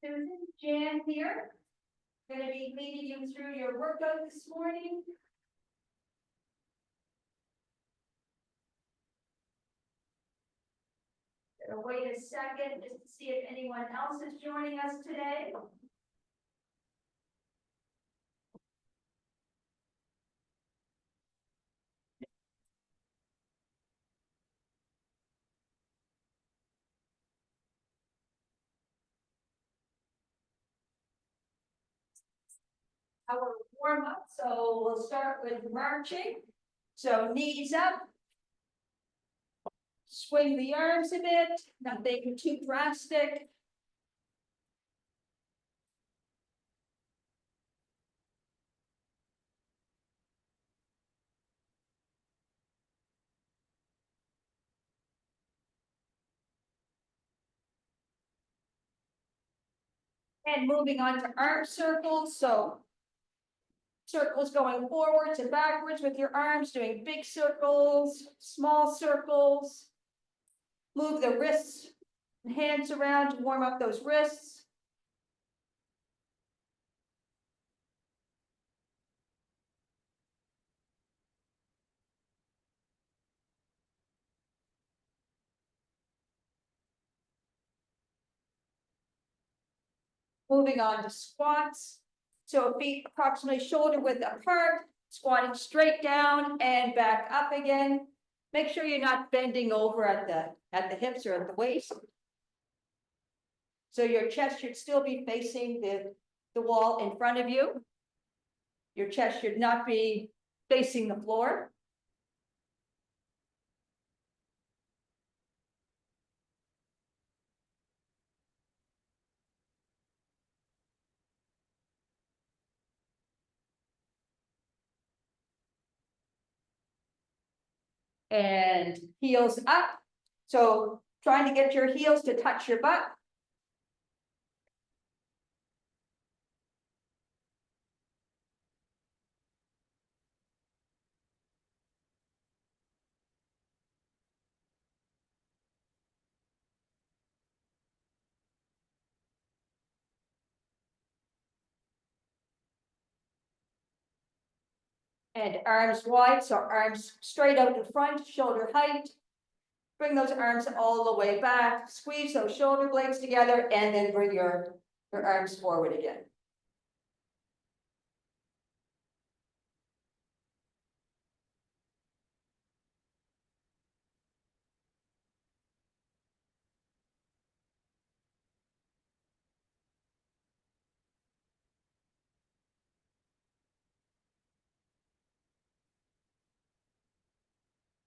Susan, Jan here. Going to be leading you through your workout this morning. Gonna wait a second just to see if anyone else is joining us today. Our warm up, so we'll start with marching. So knees up. Swing the arms a bit, nothing too drastic. And moving on to arm circles, so circles going forwards and backwards with your arms, doing big circles, small circles. Move the wrists and hands around to warm up those wrists. Moving on to squats. So feet approximately shoulder width apart, squatting straight down and back up again. Make sure you're not bending over at the hips or at the waist. So your chest should still be facing the wall in front of you. Your chest should not be facing the floor. And heels up. So trying to get your heels to touch your butt. And arms wide, so arms straight out in front, shoulder height. Bring those arms all the way back, squeeze those shoulder blades together, and then bring your arms forward again.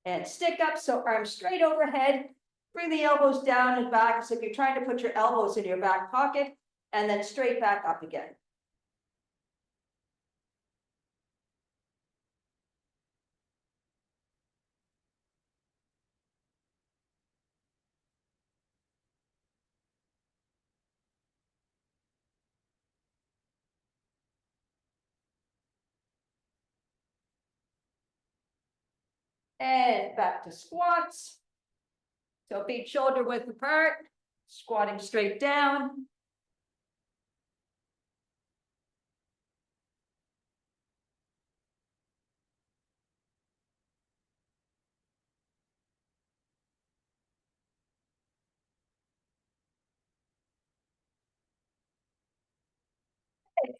And stick up, so arms straight overhead. Bring the elbows down and back, so if you're trying to put your elbows in your back pocket, and then straight back up again. And back to squats. So feet shoulder width apart, squatting straight down.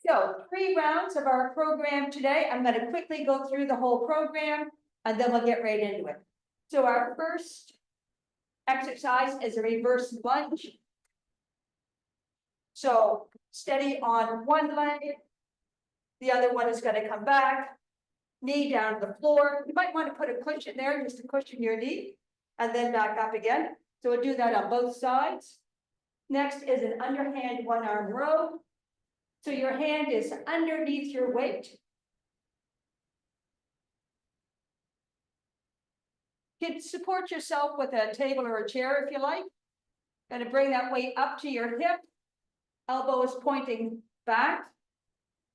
So 3 rounds of our program today. I'm going to quickly go through the whole program and then we'll get right into it. So our first exercise is a reverse lunge. So steady on one leg, the other one is going to come back, knee down to the floor. You might want to put a cushion there just to cushion your knee and then back up again. So we'll do that on both sides. Next is an underhand 1-arm row. So your hand is underneath your weight. You can support yourself with a table or a chair if you like. Going to bring that weight up to your hip. Elbow is pointing back.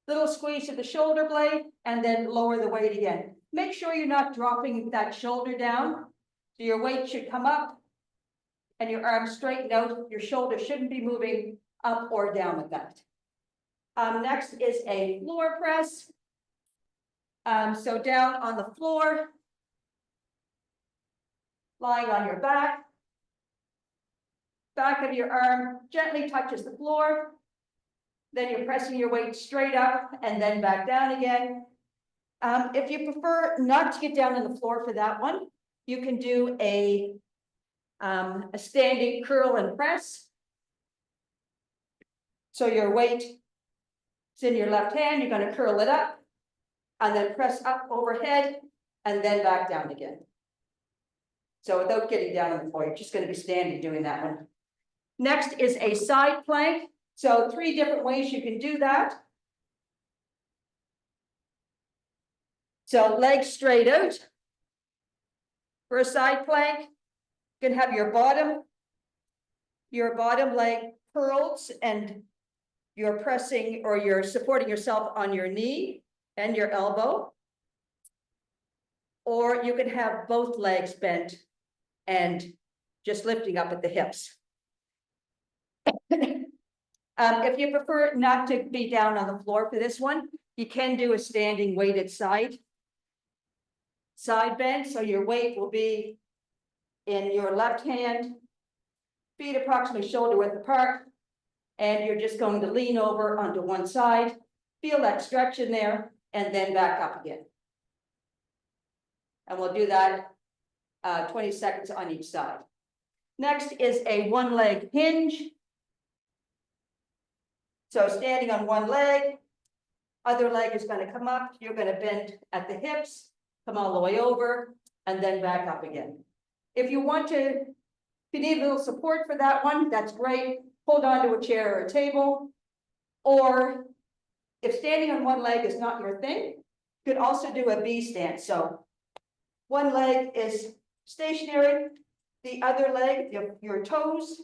Little squeeze to the shoulder blade and then lower the weight again. Make sure you're not dropping that shoulder down. So your weight should come up and your arms straighten out. Your shoulder shouldn't be moving up or down with that. Next is a floor press. So down on the floor, lying on your back. Back of your arm gently touches the floor. Then you're pressing your weight straight up and then back down again. If you prefer not to get down on the floor for that one, you can do a standing curl and press. So your weight is in your left hand, you're going to curl it up and then press up overhead and then back down again. So without getting down on the floor, you're just going to be standing doing that one. Next is a side plank. So 3 different ways you can do that. So legs straight out. For a side plank, you can have your bottom leg curls and you're pressing or you're supporting yourself on your knee and your elbow. Or you can have both legs bent and just lifting up at the hips. If you prefer not to be down on the floor for this one, you can do a standing weighted side bend. So your weight will be in your left hand, feet approximately shoulder width apart, and you're just going to lean over onto one side, feel that stretch in there, and then back up again. And we'll do that 20 seconds on each side. Next is a one leg hinge. So standing on one leg, other leg is going to come up, you're going to bend at the hips, come all the way over, and then back up again. If you need a little support for that one, that's great. Hold on to a chair or a table. Or if standing on one leg is not your thing, you could also do a B stance. So one leg is stationary, the other leg, your toes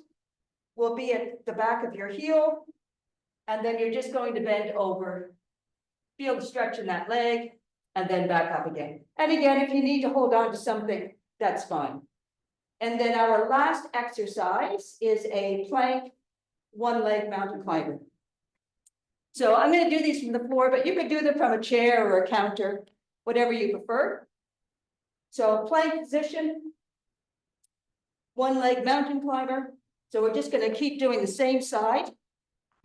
will be at the back of your heel, and then you're just going to bend over, feel the stretch in that leg, and then back up again. And again, if you need to hold on to something, that's fine. And then our last exercise is a plank, one leg mountain climber. So I'm going to do these from the floor, but you could do them from a chair or a counter, whatever you prefer. So plank position, one leg mountain climber. So we're just going to keep doing the same side,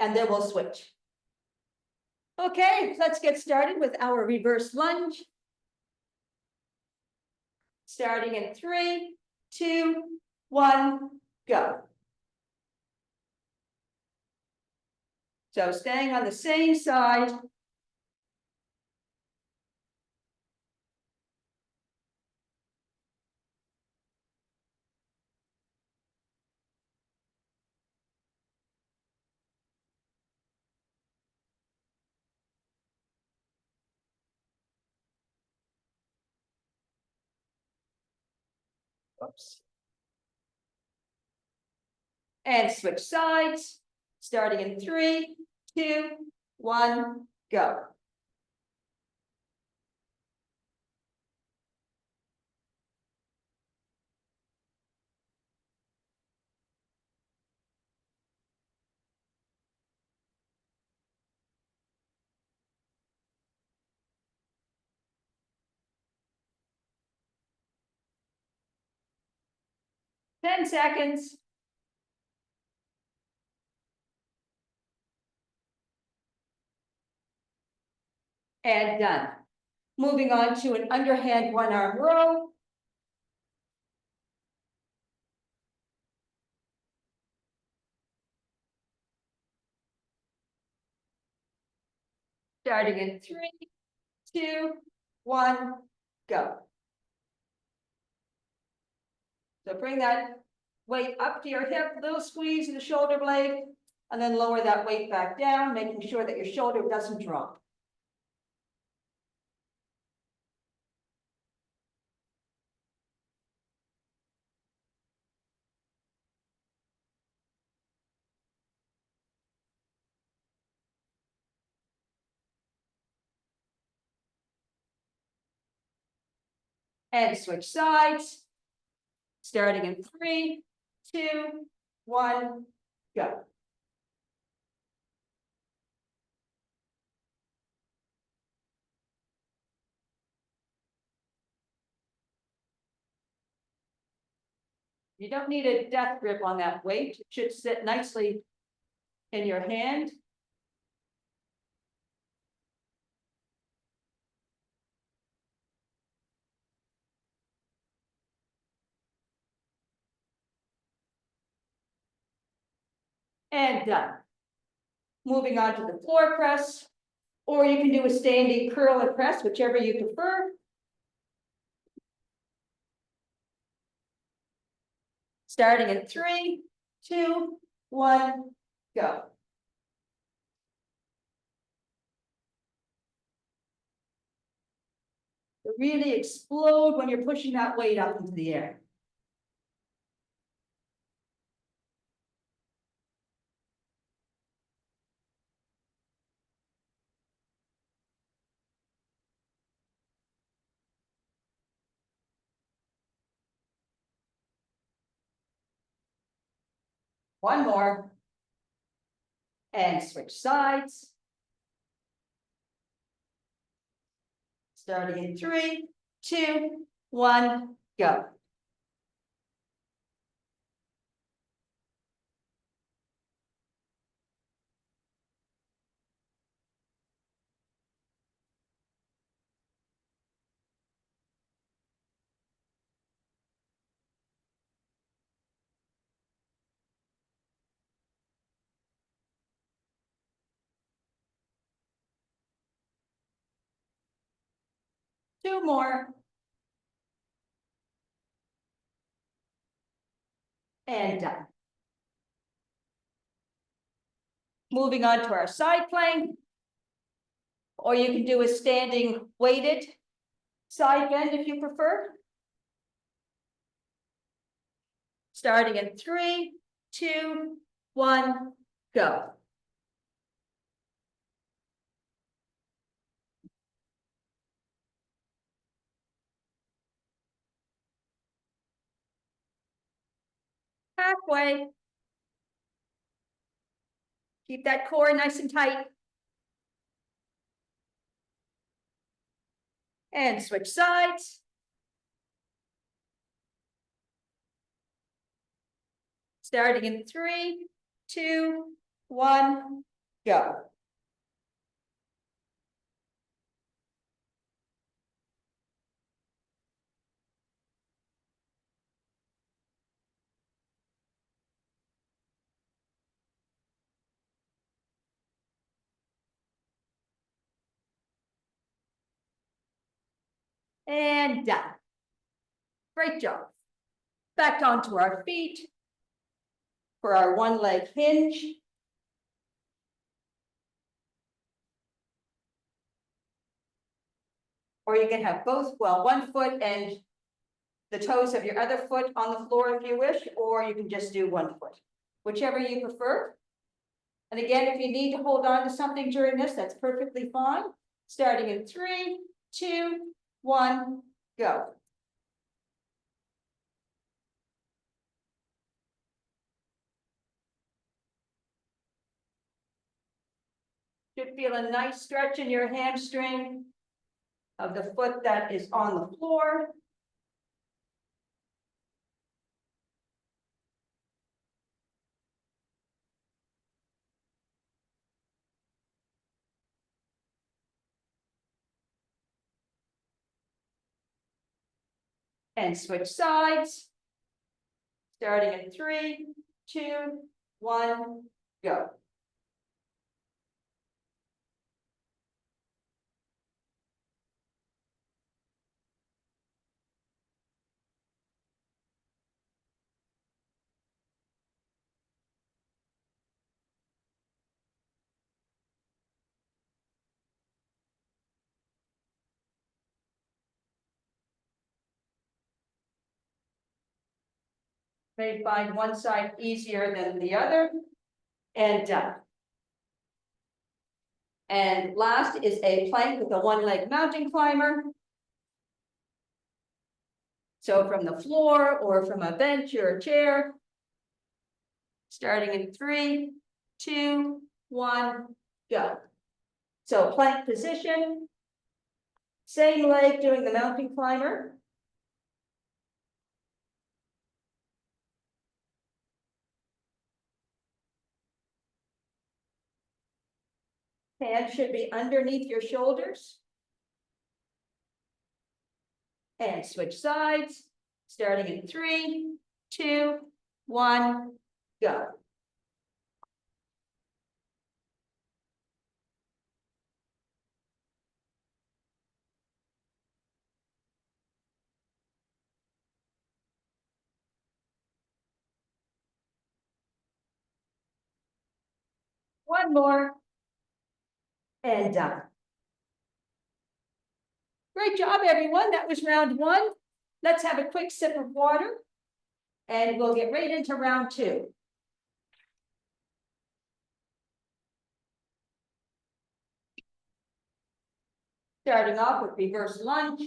and then we'll switch. Okay, let's get started with our reverse lunge. Starting in 3, 2, 1, go. So staying on the same side. Oops. And switch sides, starting in 3, 2, 1, go. Ten seconds. And done. Moving on to an underhand one arm row. Starting in 3, 2, 1, go. So bring that weight up to your hip, little squeeze in the shoulder blade, and then lower that weight back down, making sure that your shoulder doesn't drop. And switch sides. Starting in 3, 2, 1, go. You don't need a death grip on that weight. It should sit nicely in your hand. And done. Moving on to the floor press, or you can do a standing curl and press, whichever you prefer. Starting in 3, 2, 1, go. Really explode when you're pushing that weight up into the air. One more. And switch sides. Starting in 3, 2, 1, go. Two more. And done. Moving on to our side plank. Or you can do a standing weighted side bend if you prefer. Starting in 3, 2, 1, go. Halfway. Keep that core nice and tight. And switch sides. Starting in 3, 2, 1, go. And done. Great job. Back onto our feet for our one leg hinge. Or you can have both, well, one foot and the toes of your other foot on the floor if you wish, or you can just do one foot, whichever you prefer. And again, if you need to hold on to something during this, that's perfectly fine. Starting in 3, 2, 1, go. Should feel a nice stretch in your hamstring of the foot that is on the floor. And switch sides. Starting in 3, 2, 1, go. May find one side easier than the other. And done. And last is a plank with a one-leg mountain climber. So from the floor or from a bench or a chair. Starting in 3, 2, 1, go. So plank position. Same leg doing the mountain climber. Hands should be underneath your shoulders. And switch sides, starting in 3, 2, 1, go. One more. And done. Great job, everyone. That was round 1. Let's have a quick sip of water, and we'll get right into round 2. Starting off with reverse lunge.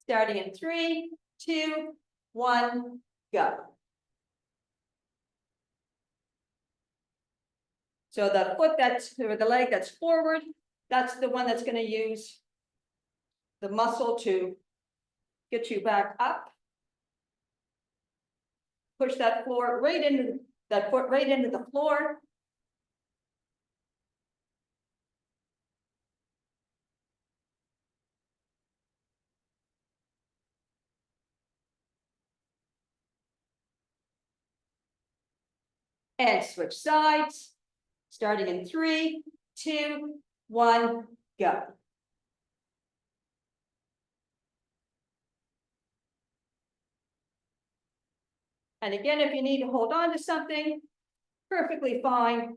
Starting in 3, 2, 1, go. So the foot or the leg that's forward, that's the one that's going to use the muscle to get you back up. Push that foot right into the floor. And switch sides, starting in 3, 2, 1, go. And again, if you need to hold on to something, perfectly fine.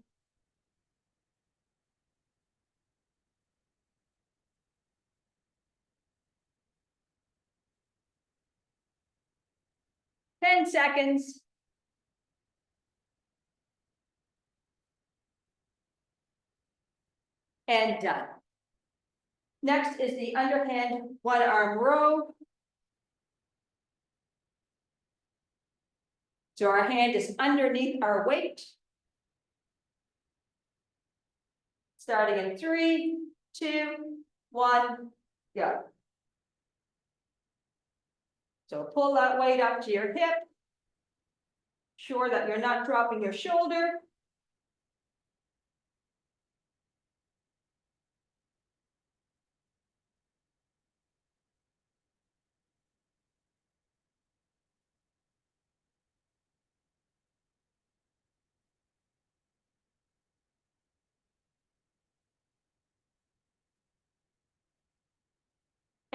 Ten seconds. And done. Next is the underhand one arm row. So our hand is underneath our weight. Starting in 3, 2, 1, go. So pull that weight up to your hip. Sure that you're not dropping your shoulder.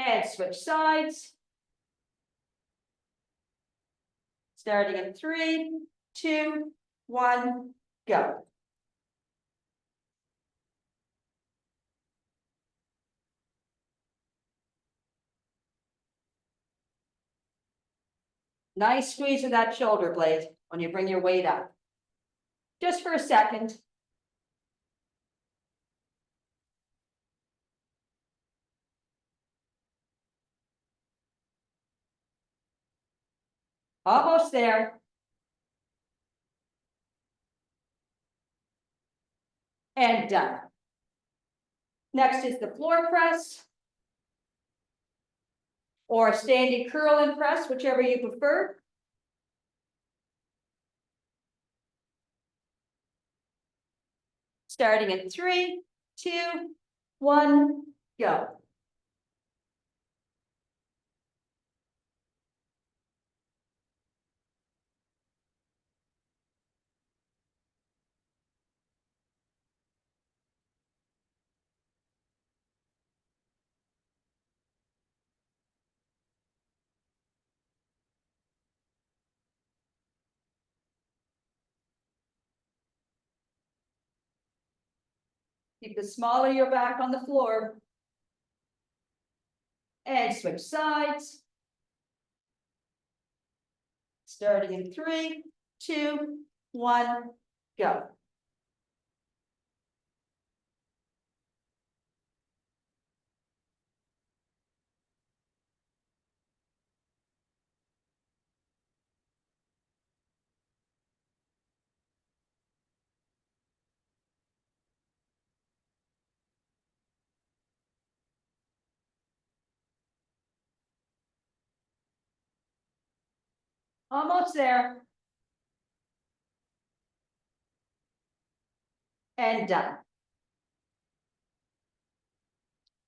And switch sides. Starting in 3, 2, 1, go. Nice squeeze of that shoulder blade when you bring your weight up. Just for a second. Almost there. And done. Next is the floor press. Or standing curl and press, whichever you prefer. Starting in 3, 2, 1, go. Keep the small of your back on the floor. And switch sides. Starting in 3, 2, 1, go. Almost there. And done.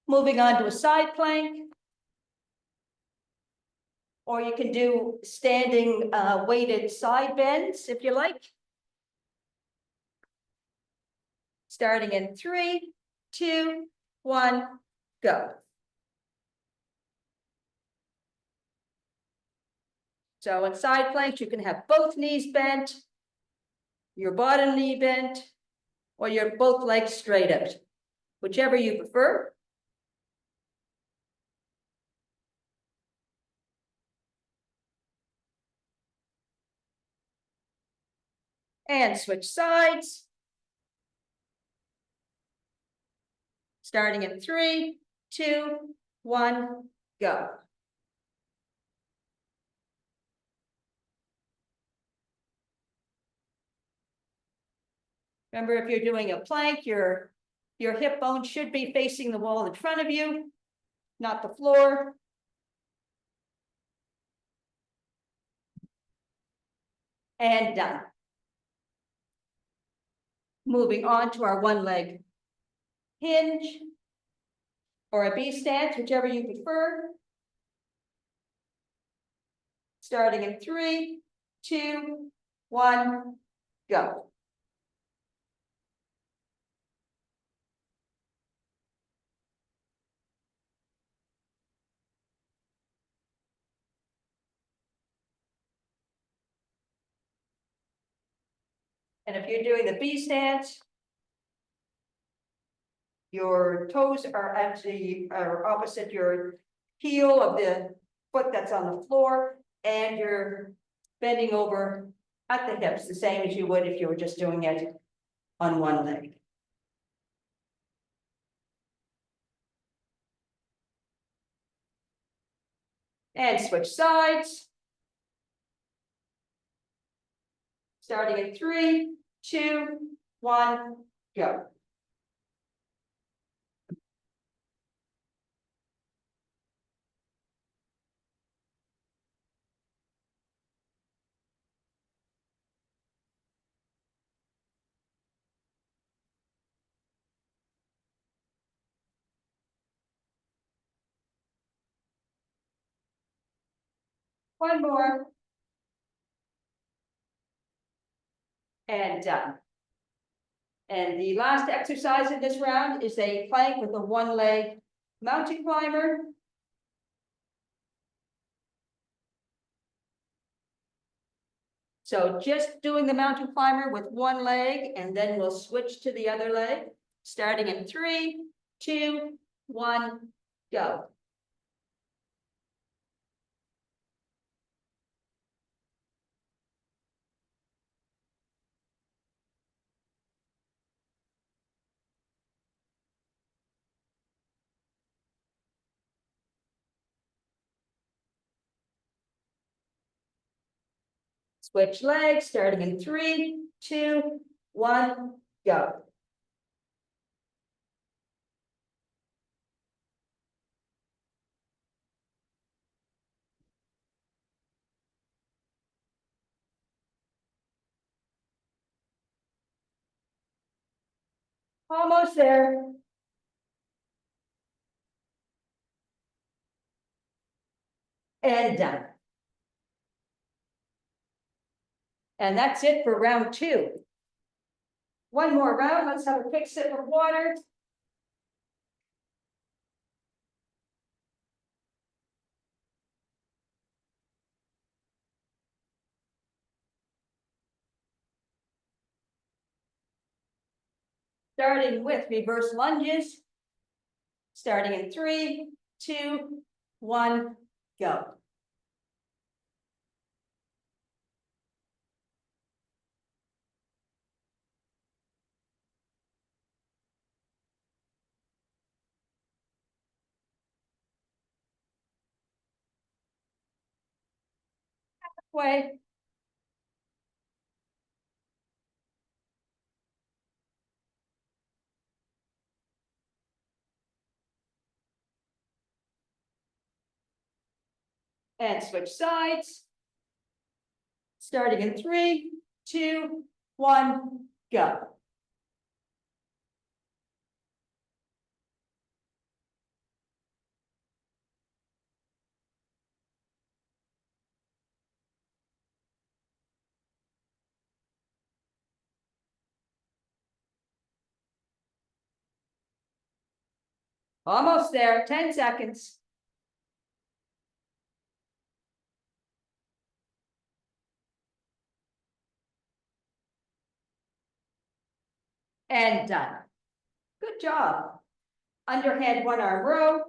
Moving on to a side plank. Or you can do standing weighted side bends if you like. Starting in 3, 2, 1, go. So in side planks, you can have both knees bent, your bottom knee bent, or your both legs straight out, whichever you prefer. And switch sides. Starting in 3, 2, 1, go. Remember, if you're doing a plank, your hip bone should be facing the wall in front of you, not the floor. And done. Moving on to our one leg hinge or a B stance, whichever you prefer. Starting in 3, 2, 1, go. And if you're doing the B stance, your toes are actually opposite your heel of the foot that's on the floor, and you're bending over at the hips, the same as you would if you were just doing it on one leg. And switch sides. Starting in 3, 2, 1, go. One more. And done. And the last exercise in this round is a plank with a one leg mountain climber. So just doing the mountain climber with one leg, and then we'll switch to the other leg, starting in 3, 2, 1, go. Switch legs, starting in 3, 2, 1, go. Almost there. And done. And that's it for round 2. One more round. Let's have a quick sip of water. Starting with reverse lunges. Starting in 3, 2, 1, go. Way. And switch sides. Starting in 3, 2, 1, go. Almost there, 10 seconds. And done. Good job. Underhand one arm row.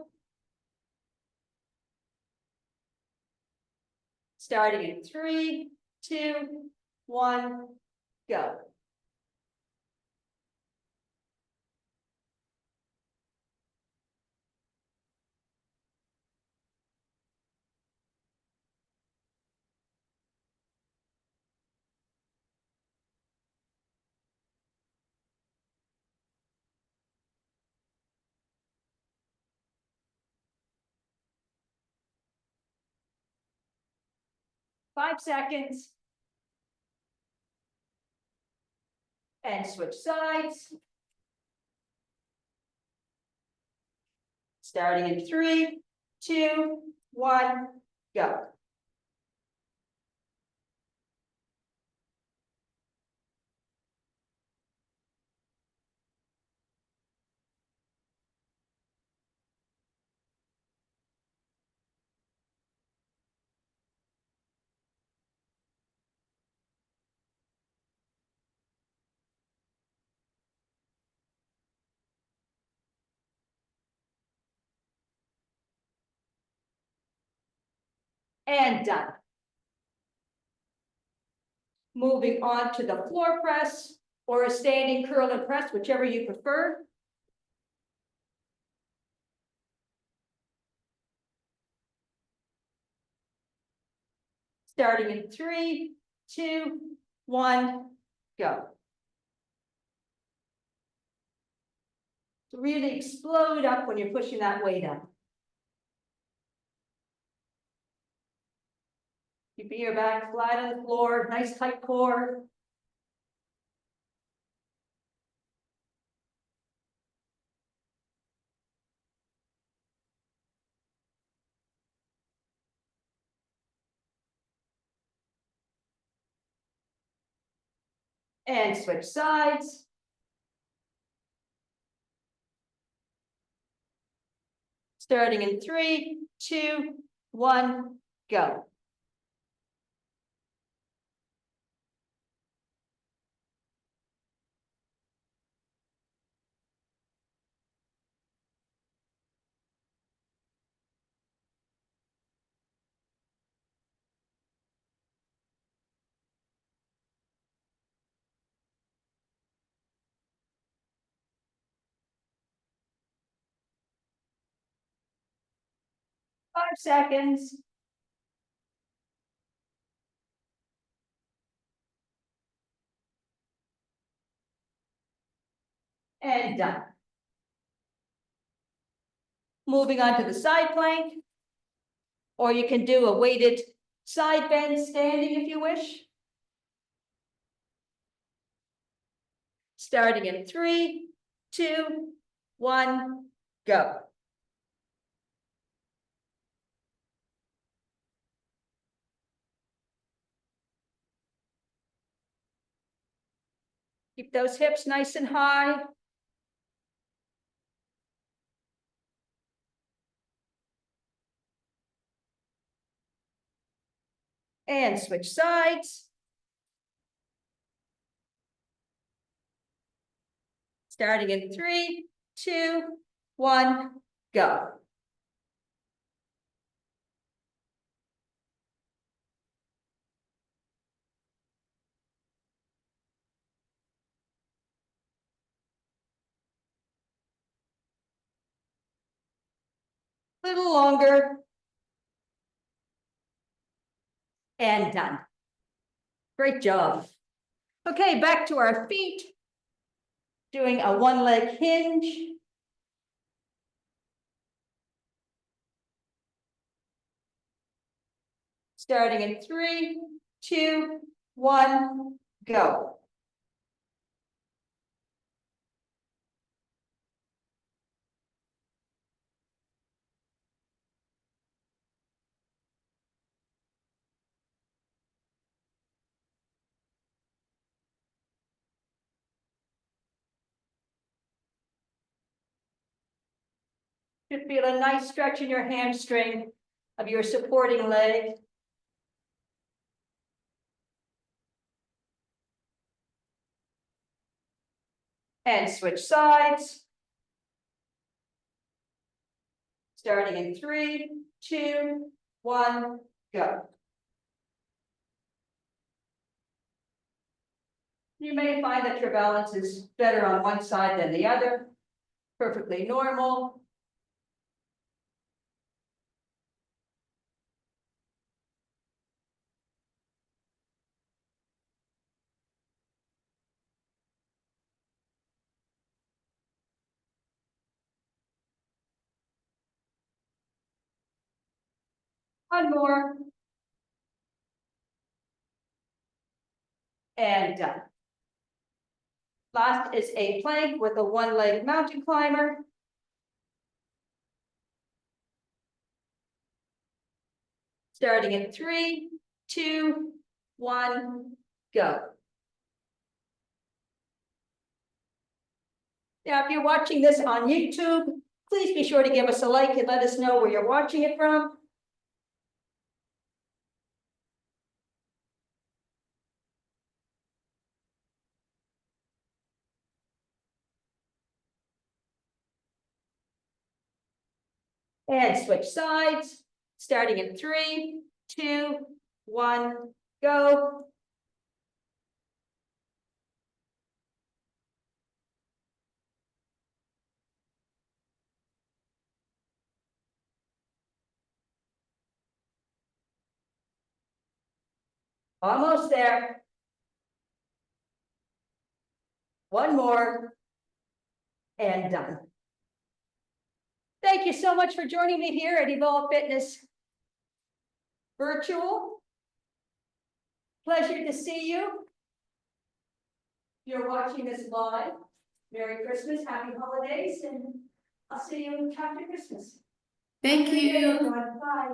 Starting in 3, 2, 1, go. Five seconds. And switch sides. Starting in 3, 2, 1, go. And done. Moving on to the floor press or a standing curl and press, whichever you prefer. Starting in 3, 2, 1, go. To really explode up when you're pushing that weight up. Keeping your back flat on the floor, nice tight core. And switch sides. Starting in 3, 2, 1, go. Five seconds. And done. Moving on to the side plank. Or you can do a weighted side bend standing if you wish. Starting in 3, 2, 1, go. Keep those hips nice and high. And switch sides. Starting in 3, 2, 1, go. A little longer. And done. Great job. Okay, back to our feet. Doing a one leg hinge. Starting in 3, 2, 1, go. Should feel a nice stretch in your hamstring of your supporting leg. And switch sides. Starting in 3, 2, 1, go. You may find that your balance is better on one side than the other. Perfectly normal. One more. And done. Last is a plank with a one-legged mountain climber. Starting in 3, 2, 1, go. Now, if you're watching this on YouTube, please be sure to give us a like and let us know where you're watching it from. And switch sides, starting in 3, 2, 1, go. Almost there. One more. And done. Thank you so much for joining me here at Evolve Fitness Virtual. Pleasure to see you. You're watching this live. Merry Christmas, happy holidays, and I'll see you after Christmas. Thank you. Bye.